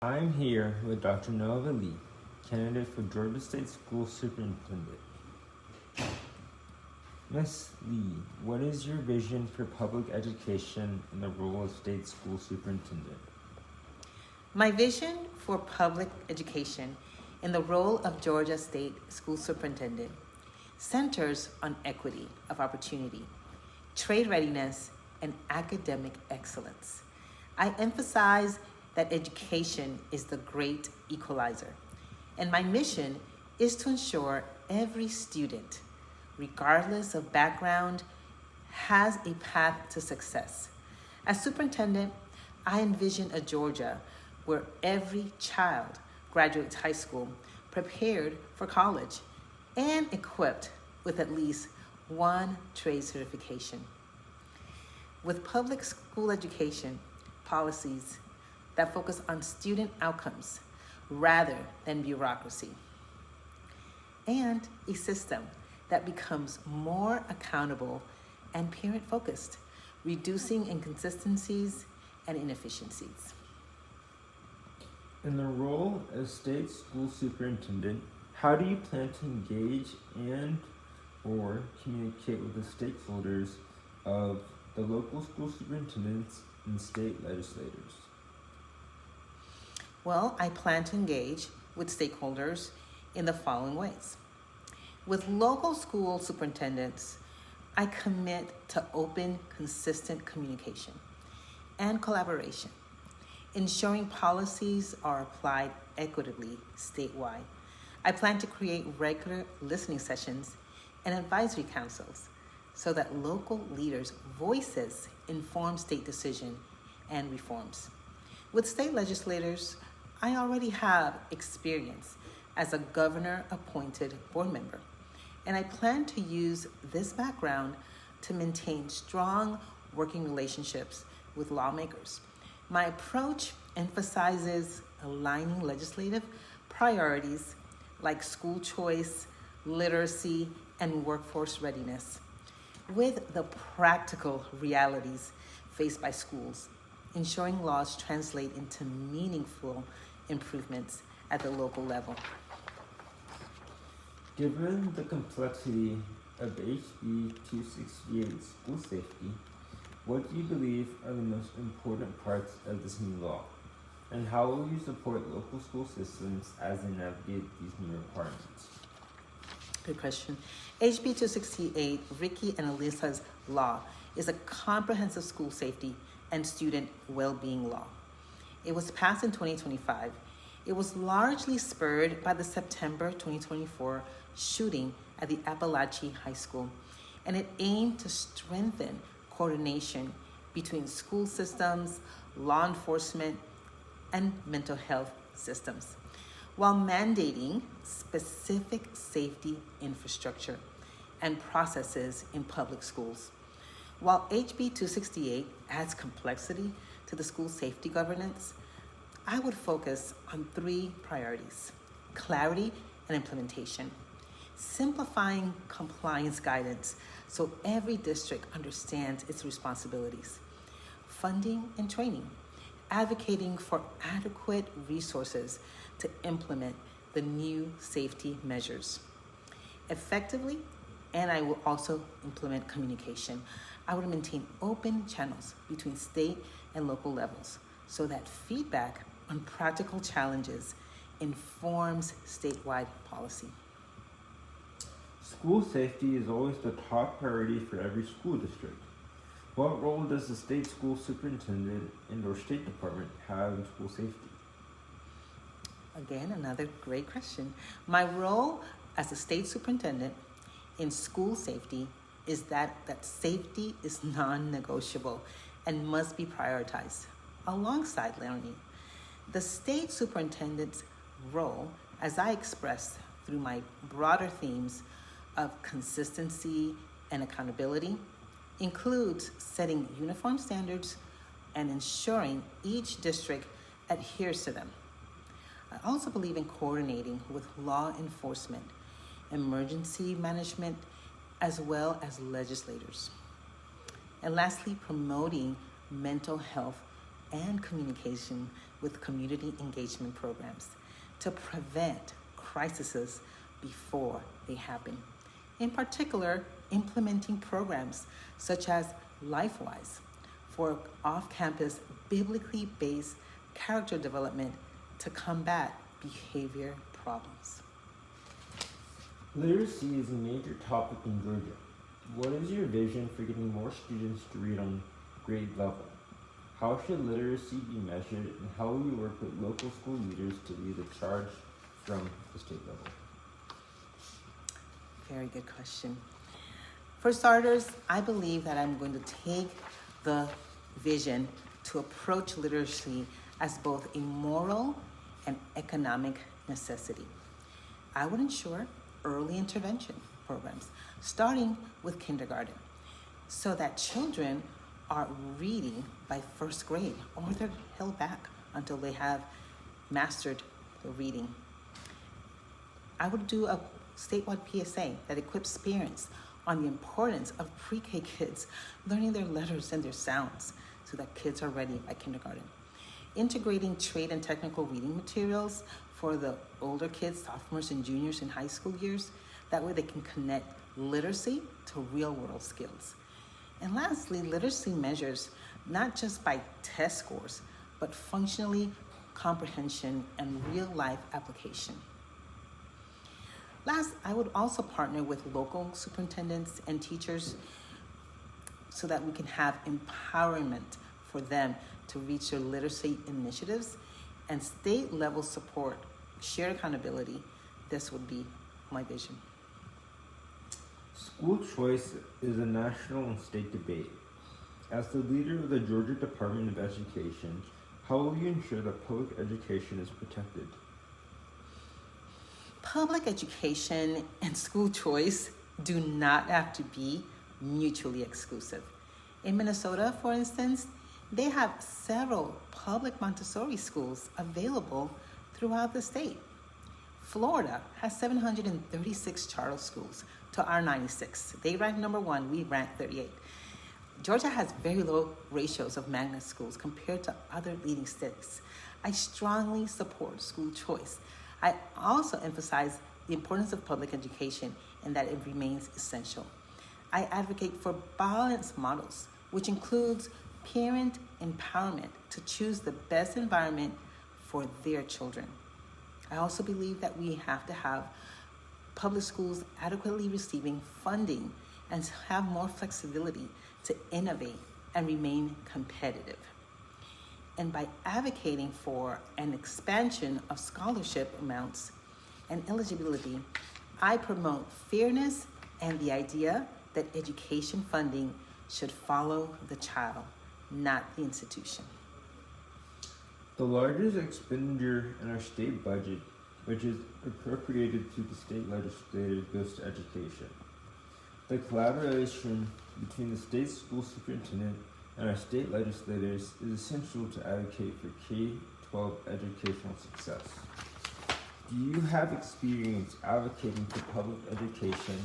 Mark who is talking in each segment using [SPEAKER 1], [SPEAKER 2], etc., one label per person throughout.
[SPEAKER 1] I'm here with Dr. Nelva Lee, candidate for Georgia State School Superintendent. Ms. Lee, what is your vision for public education in the role of state school superintendent?
[SPEAKER 2] My vision for public education in the role of Georgia State School Superintendent centers on equity of opportunity, trade readiness, and academic excellence. I emphasize that education is the great equalizer, and my mission is to ensure every student, regardless of background, has a path to success. As superintendent, I envision a Georgia where every child graduates high school prepared for college and equipped with at least one trade certification. With public school education policies that focus on student outcomes rather than bureaucracy, and a system that becomes more accountable and parent-focused, reducing inconsistencies and inefficiencies.
[SPEAKER 1] In the role as state school superintendent, how do you plan to engage and/or communicate with the stakeholders of the local school superintendents and state legislators?
[SPEAKER 2] Well, I plan to engage with stakeholders in the following ways. With local school superintendents, I commit to open, consistent communication and collaboration, ensuring policies are applied equitably statewide. I plan to create regular listening sessions and advisory councils so that local leaders' voices inform state decision and reforms. With state legislators, I already have experience as a governor-appointed board member, and I plan to use this background to maintain strong working relationships with lawmakers. My approach emphasizes aligning legislative priorities like school choice, literacy, and workforce readiness with the practical realities faced by schools, ensuring laws translate into meaningful improvements at the local level.
[SPEAKER 1] Given the complexity of HB 268 school safety, what do you believe are the most important parts of this new law? And how will you support local school systems as they navigate these new requirements?
[SPEAKER 2] Good question. HB 268, Ricky and Alyssa's law, is a comprehensive school safety and student well-being law. It was passed in 2025. It was largely spurred by the September 2024 shooting at the Appalachia High School, and it aimed to strengthen coordination between school systems, law enforcement, and mental health systems, while mandating specific safety infrastructure and processes in public schools. While HB 268 adds complexity to the school safety governance, I would focus on three priorities: clarity and implementation, simplifying compliance guidance so every district understands its responsibilities, funding and training, advocating for adequate resources to implement the new safety measures effectively, and I will also implement communication. I would maintain open channels between state and local levels so that feedback on practical challenges informs statewide policy.
[SPEAKER 1] School safety is always the top priority for every school district. What role does the state school superintendent and/or state department have in school safety?
[SPEAKER 2] Again, another great question. My role as a state superintendent in school safety is that safety is non-negotiable and must be prioritized alongside learning. The state superintendent's role, as I expressed through my broader themes of consistency and accountability, includes setting uniform standards and ensuring each district adheres to them. I also believe in coordinating with law enforcement, emergency management, as well as legislators. And lastly, promoting mental health and communication with community engagement programs to prevent crises before they happen. In particular, implementing programs such as LifeWise for off-campus biblically based character development to combat behavior problems.
[SPEAKER 1] Literacy is a major topic in Georgia. What is your vision for getting more students to read on grade level? How should literacy be measured, and how will you work with local school leaders to lead the charge from the state level?
[SPEAKER 2] Very good question. For starters, I believe that I'm going to take the vision to approach literacy as both a moral and economic necessity. I would ensure early intervention programs, starting with kindergarten, so that children are reading by first grade, or they're held back until they have mastered the reading. I would do a statewide PSA that equips parents on the importance of pre-K kids learning their letters and their sounds so that kids are ready by kindergarten. Integrating trade and technical reading materials for the older kids, sophomores and juniors in high school years. That way they can connect literacy to real world skills. And lastly, literacy measures not just by test scores, but functionally comprehension and real life application. Last, I would also partner with local superintendents and teachers so that we can have empowerment for them to reach their literacy initiatives and state level support, shared accountability. This would be my vision.
[SPEAKER 1] School choice is a national and state debate. As the leader of the Georgia Department of Education, how will you ensure that public education is protected?
[SPEAKER 2] Public education and school choice do not have to be mutually exclusive. In Minnesota, for instance, they have several public Montessori schools available throughout the state. Florida has 736 charter schools to our 96. They rank number 1, we rank 38. Georgia has very low ratios of magnet schools compared to other leading states. I strongly support school choice. I also emphasize the importance of public education and that it remains essential. I advocate for balanced models, which includes parent empowerment to choose the best environment for their children. I also believe that we have to have public schools adequately receiving funding and have more flexibility to innovate and remain competitive. And by advocating for an expansion of scholarship amounts and eligibility, I promote fairness and the idea that education funding should follow the child, not the institution.
[SPEAKER 1] The largest expenditure in our state budget, which is appropriated to the state legislature, goes to education. The collaboration between the state school superintendent and our state legislators is essential to advocate for K-12 educational success. Do you have experience advocating for public education,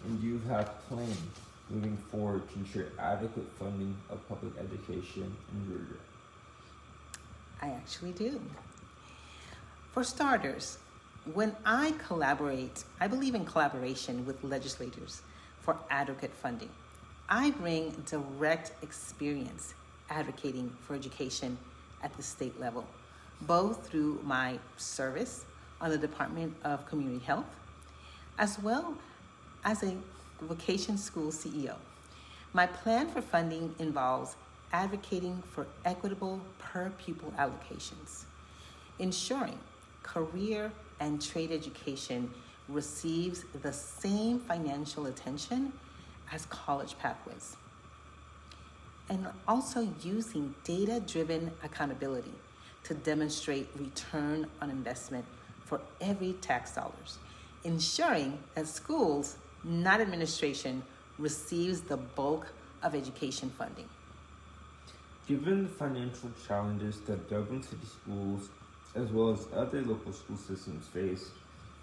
[SPEAKER 1] and do you have plans moving forward to ensure adequate funding of public education in Georgia?
[SPEAKER 2] I actually do. For starters, when I collaborate, I believe in collaboration with legislators for adequate funding. I bring direct experience advocating for education at the state level, both through my service on the Department of Community Health, as well as a vocation school CEO. My plan for funding involves advocating for equitable per pupil allocations, ensuring career and trade education receives the same financial attention as college pathways, and also using data-driven accountability to demonstrate return on investment for every tax dollars, ensuring that schools, not administration, receives the bulk of education funding.
[SPEAKER 1] Given the financial challenges that Dublin City schools, as well as other local school systems face,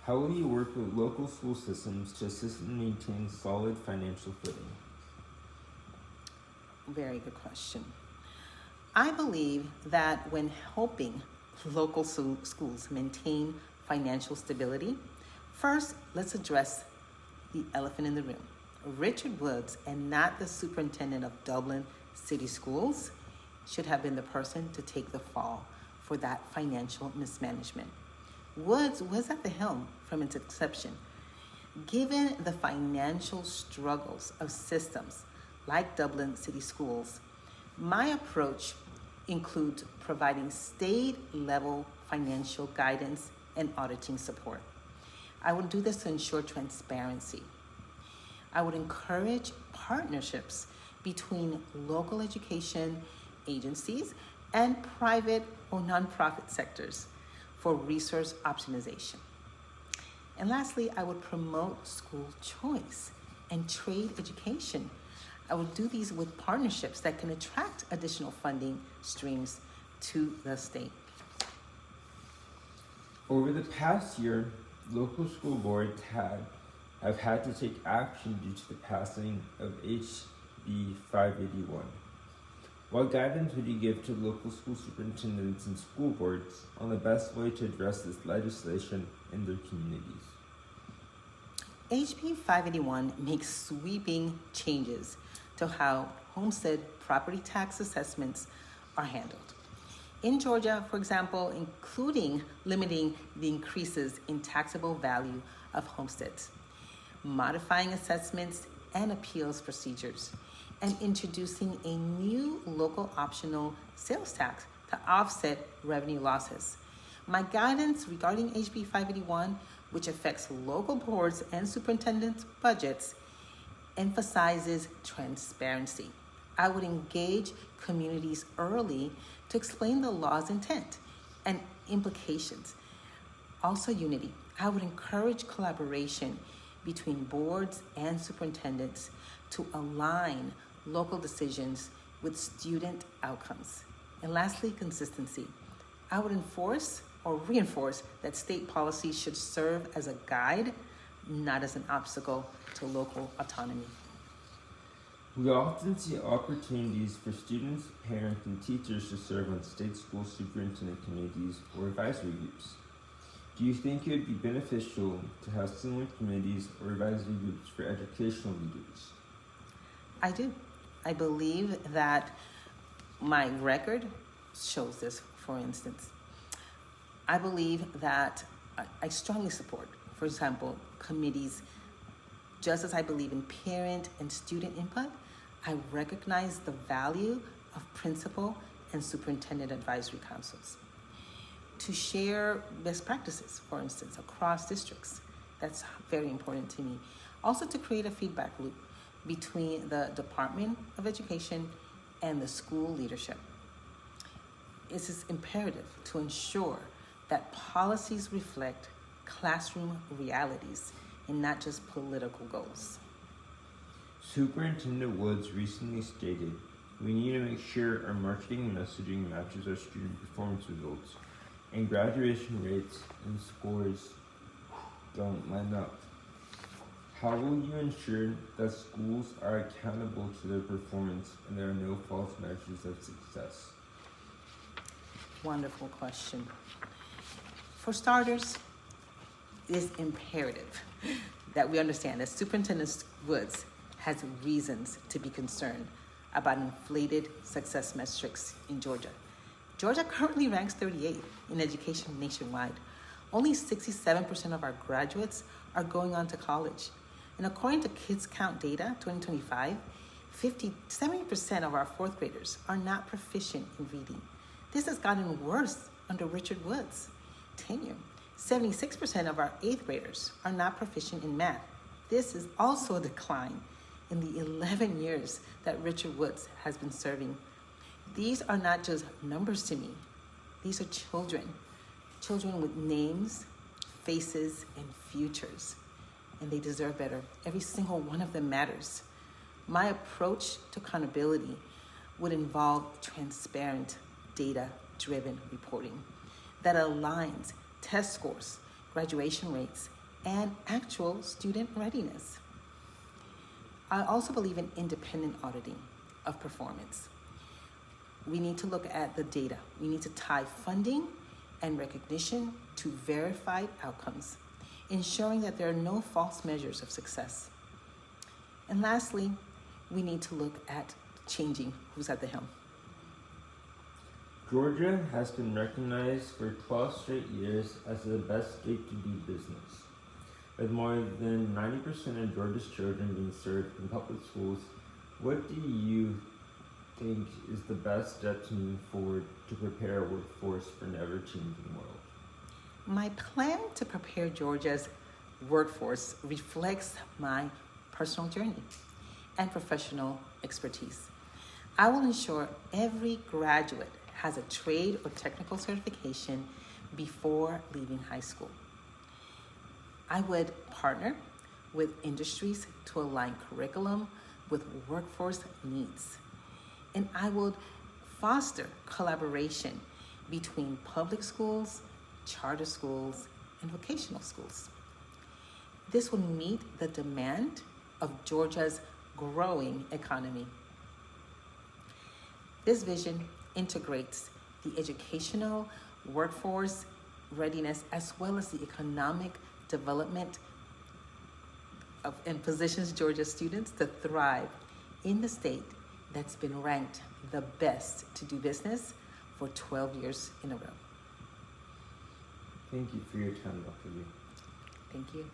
[SPEAKER 1] how will you work with local school systems to assist and maintain solid financial footing?
[SPEAKER 2] Very good question. I believe that when helping local schools maintain financial stability, first, let's address the elephant in the room. Richard Woods, and not the superintendent of Dublin City Schools, should have been the person to take the fall for that financial mismanagement. Woods was at the helm from its inception. Given the financial struggles of systems like Dublin City Schools, my approach includes providing state-level financial guidance and auditing support. I would do this to ensure transparency. I would encourage partnerships between local education agencies and private or nonprofit sectors for resource optimization. And lastly, I would promote school choice and trade education. I would do these with partnerships that can attract additional funding streams to the state.
[SPEAKER 1] Over the past year, local school boards have had to take action due to the passing of HB 581. What guidance would you give to local school superintendents and school boards on the best way to address this legislation in their communities?
[SPEAKER 2] HB 581 makes sweeping changes to how homestead property tax assessments are handled. In Georgia, for example, including limiting the increases in taxable value of homesteads, modifying assessments and appeals procedures, and introducing a new local optional sales tax to offset revenue losses. My guidance regarding HB 581, which affects local boards and superintendents' budgets, emphasizes transparency. I would engage communities early to explain the law's intent and implications. Also, unity. I would encourage collaboration between boards and superintendents to align local decisions with student outcomes. And lastly, consistency. I would enforce or reinforce that state policy should serve as a guide, not as an obstacle to local autonomy.
[SPEAKER 1] We often see opportunities for students, parents, and teachers to serve on state school superintendent committees or advisory groups. Do you think it would be beneficial to have similar committees or advisory groups for educational leaders?
[SPEAKER 2] I do. I believe that my record shows this, for instance. I believe that I strongly support, for example, committees. Just as I believe in parent and student input, I recognize the value of principal and superintendent advisory councils to share best practices, for instance, across districts. That's very important to me. Also to create a feedback loop between the Department of Education and the school leadership. It is imperative to ensure that policies reflect classroom realities and not just political goals.
[SPEAKER 1] Superintendent Woods recently stated, "We need to make sure our marketing and messaging matches our student performance results, and graduation rates and scores don't line up." How will you ensure that schools are accountable to their performance and there are no false measures of success?
[SPEAKER 2] Wonderful question. For starters, it is imperative that we understand that Superintendent Woods has reasons to be concerned about inflated success metrics in Georgia. Georgia currently ranks 38 in education nationwide. Only 67% of our graduates are going on to college. And according to Kids Count data 2025, 70% of our fourth graders are not proficient in reading. This has gotten worse under Richard Woods' tenure. 76% of our eighth graders are not proficient in math. This is also a decline in the 11 years that Richard Woods has been serving. These are not just numbers to me. These are children with names, faces, and futures. And they deserve better. Every single one of them matters. My approach to accountability would involve transparent, data-driven reporting that aligns test scores, graduation rates, and actual student readiness. I also believe in independent auditing of performance. we need to look at the data. We need to tie funding and recognition to verified outcomes, ensuring that there are no false measures of success. And lastly, we need to look at changing who's at the helm.
[SPEAKER 1] Georgia has been recognized for 12 straight years as the best state to do business. With more than 90% of Georgia's children being served in public schools, what do you think is the best step to move forward to prepare a workforce for an ever-changing world?
[SPEAKER 2] My plan to prepare Georgia's workforce reflects my personal journey and professional expertise. I will ensure every graduate has a trade or technical certification before leaving high school. I would partner with industries to align curriculum with workforce needs. And I would foster collaboration between public schools, charter schools, and vocational schools. This will meet the demand of Georgia's growing economy. This vision integrates the educational, workforce readiness, as well as the economic development and positions Georgia students to thrive in the state that's been ranked the best to do business for 12 years in a row.
[SPEAKER 1] Thank you for your time, Dr. Lee.
[SPEAKER 2] Thank you.